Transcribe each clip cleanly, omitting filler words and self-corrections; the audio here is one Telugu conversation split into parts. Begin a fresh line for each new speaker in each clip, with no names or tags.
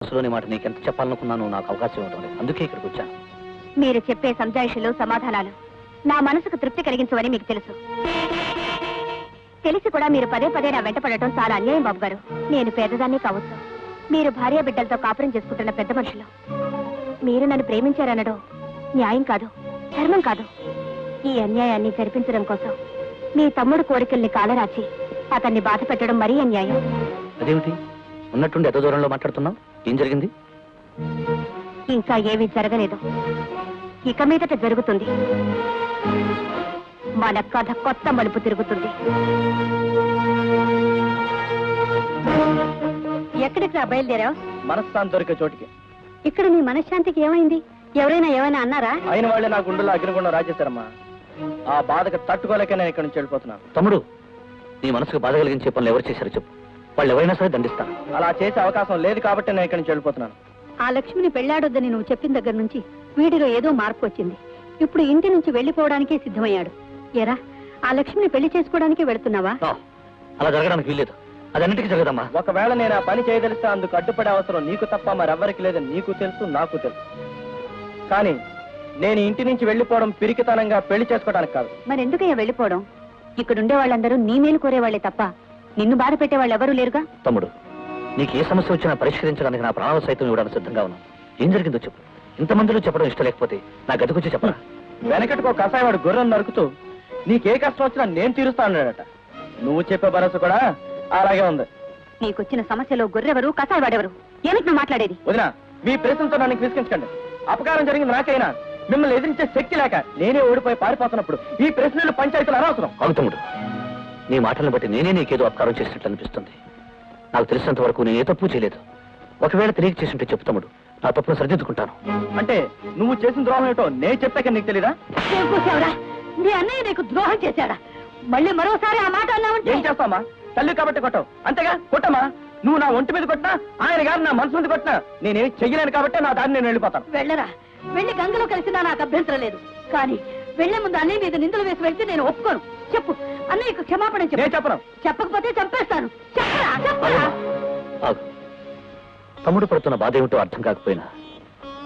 మనసులోని మాట నీకెంత చెప్పాలనుకున్నాను నాకు అవకాశం ఇవ్వడం లేదు. అందుకే ఇక్కడికి వచ్చాను.
మీరు చెప్పే సంజాయిషులు సమాధానాలు నా మనసుకు తృప్తి కలిగించవని మీకు తెలుసు. తెలిసి కూడా మీరు పదే పదే నా వెంట పడటం చాలా అన్యాయం బాబు గారు. నేను పేదదాన్ని కావచ్చు, మీరు భార్య బిడ్డలతో కాపురం చేసుకుంటున్న పెద్ద మనుషులు. మీరు నన్ను ప్రేమించారనడం న్యాయం కాదు, ధర్మం కాదు. ఈ అన్యాయాన్ని జరిపించడం కోసం మీ తమ్ముడు కోరికల్ని కాలరాచి అతన్ని బాధ పెట్టడం మరీ అన్యాయం.
అదేమిటి ఉన్నట్టుండి ఎంత దూరంలో మాట్లాడుతున్నావు? ఏం జరిగింది?
ఇంకా ఏమీ జరగలేదు, ఇక మీదట జరుగుతుంది. మన కథ కొత్త మలుపు తిరుగుతుంది. ఎక్కడికి రా బయలుదేరావు?
మనశ్శాంతి దొరికే చోటికి.
ఇక్కడ నీ మనశ్శాంతికి ఏమైంది? ఎవరైనా అన్నారా?
అయిన వాళ్ళే నా గుండెల్లో అగ్నిగుండం రాజేశారమ్మా. ఆ బాధకు తట్టుకోలేక నేను ఇక్కడి నుంచి వెళ్ళిపోతున్నాను.
తమ్ముడు, నీ మనసుకు బాధ కలిగించే పనులు ఎవరు చేశారో చెప్పు. వాళ్ళు ఎవరైనా సరే దండిస్తాను.
అలా చేసే అవకాశం లేదు కాబట్టి నేను ఇక్కడి నుంచి వెళ్ళిపోతున్నాను.
ఆ లక్ష్మిని పెళ్లాడొద్దని నువ్వు చెప్పిన దగ్గర నుంచి వీడిలో ఏదో మార్పు వచ్చింది. ఇప్పుడు ఇంటి నుంచి వెళ్లిపోవడానికే సిద్ధమయ్యాడు. ఎరా, ఆ లక్ష్మిని పెళ్లి చేసుకోవడానికి వెళుతున్నావా?
అలా జరగడానికి వీల్లేదు. అదన్నిటికీ జరగదమ్మా.
ఒకవేళ నేను ఆ పని చేయదలిస్తే అందుకు అడ్డుపడే అవసరం నీకు తప్ప మరెవ్వరికి లేదని నీకు తెలుసు, నాకు తెలుసు. కానీ నేను ఇంటి నుంచి వెళ్లిపోవడం పిరికితనంగా పెళ్లి చేసుకోవడానికి కాదు.
మరి ఎందుకయ్యా వెళ్లిపోవడం? ఇక్కడుండే వాళ్ళందరూ నీ మేలు కోరేవాళ్లే తప్ప నిన్ను బాధ పెట్టే వాళ్ళు ఎవరూ లేరుగా.
తమ్ముడు, నీకు ఏ సమస్య వచ్చినా పరిష్కరించడానికి నా ప్రాణాలు సైతం ఇవ్వడానికి సిద్ధంగా ఉన్నాను. ఏం జరిగిందో చెప్పు. ఇంతమందిలో చెప్పడం ఇష్టం లేకపోతే నా గదికొచ్చి చెప్పరా.
వెనకటికో కసాయవాడు గొర్రెను నరుకుతూ నీకే కష్టం వచ్చినా నేను తీరుస్తా అన్నాడట. నువ్వు చెప్పే భరోసా కూడా అలాగే ఉంది.
నీకొచ్చిన సమస్యలో గొర్రెవరు, కసాయవాడెవరు? ఏమిటి నువ్వు మాట్లాడేది?
వదినా, మీ ప్రశ్నతో నన్ను విసిగించకండి. అపకారం జరిగింది నాకైనా మిమ్మల్ని ఎదిరించే శక్తి లేక నేనే ఓడిపోయి పారిపోతున్నప్పుడు ఈ ప్రశ్నలు పంచాయతీలు అనవసరం.
అవును తమ్ముడు, నీ మాటలను బట్టి నేనే నీకేదో అపకారం చేసినట్లు అనిపిస్తుంది. నాకు తెలిసినంత వరకు నేను ఏ తప్పు చేయలేదు. ఒకవేళ తెలియక చేసింటే చెప్పు తమ్ముడు, నా తప్పును సరిదిద్దుకుంటాను.
అంటే నువ్వు చేసిన ద్రోహం ఏమిటో నేను చెప్పాక నీకు తెలీదా?
మీ అన్నయ్య నీకు ద్రోహం చేశాడా? మళ్ళీ మరోసారి ఆ మాట అన్నావంటే
ఏం చేస్తామా? తల్లి కాబట్టి కొట్టవు, అంతేగా కొట్టమా. నువ్వు నా ఒంటి మీద కొట్టినా, ఆయన గారు నా మనసు మీద కొట్టినా నేనేమి చెయ్యలేను కాబట్టి నా దాన్ని నేను వెళ్ళిపోతాను.
వెళ్ళరా, వెళ్ళి గంగలో కలిసినా నాకు అభ్యంతరం లేదు. కానీ వెళ్లే ముందు అన్నయ్య మీద నిందలు వేసి వెళ్తే నేను ఒప్పుకోను. చెప్పు, అన్నయ్యకు క్షమాపణ చెప్పు.
నేను చెప్పను.
చెప్పకపోతే చంపేస్తాను. చెప్పరా, చెప్పరా.
ఆగు. తమ్ముడు పడుతున్న బాధ ఏమిటో అర్థం కాకపోయినా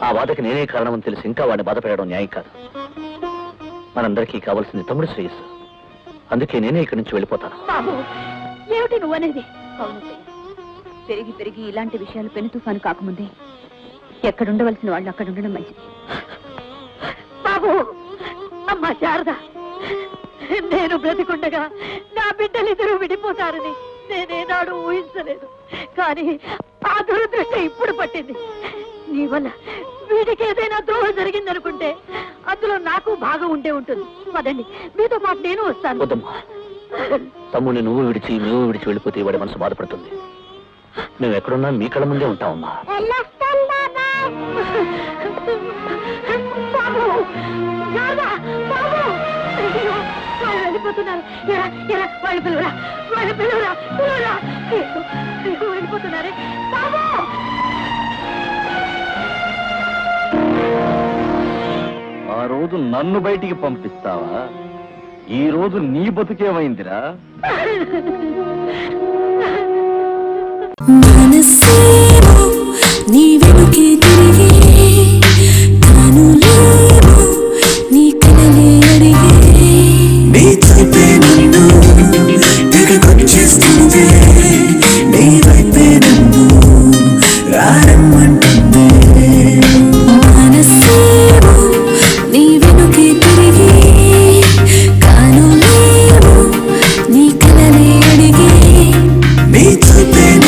ఆ బాధకి నేనే కారణమని తెలిసి ఇంకా వాడిని బాధ పెట్టడం న్యాయం కాదు. మనందరికీ కావాల్సింది తమ్ముడు శ్రేయస్సు. అందుకే నేనే ఇక్కడి నుంచి వెళ్ళిపోతాను.
బాబు, ఏమిటి నువ్వనేది? పెరిగి పెరిగి ఇలాంటి విషయాలు పెను తుఫాను కాకముందే ఎక్కడుండవలసిన వాళ్ళు అక్కడ ఉండడం మంచిది. బాబు, అమ్మా శారద, నేను బ్రతికుండగా నా బిడ్డలిద్దరూ విడిపోతారని నేనేనాడు ఊహించలేదు. కానీ ఆ దురదృష్టం ఇప్పుడు పట్టింది. నీ వల్ల వీడికి ఏదైనా ద్రోహం జరిగిందనుకుంటే అందులో నాకు భాగం ఉండే ఉంటుంది. పదండి, మీతో పాటు నేను వస్తాను.
వద్దమ్మా, తమ్ముడిని నువ్వు విడిచి మేము విడిచి వెళ్ళిపోతే వాడి మనసు బాధపడుతుంది. మేము ఎక్కడున్నా మీ కళ్ళ ముందే ఉంటామమ్మా.
వెళ్ళిపోతున్నారు. వాళ్ళు పిలువరా, వాళ్ళు పిలువరా, పిలువరా. వెళ్ళిపోతున్నారే బాబు.
ఆ రోజు నన్ను బయటికి పంపిస్తావా? ఈ రోజు నీ బతుకేమైందిరా?
మనసేమో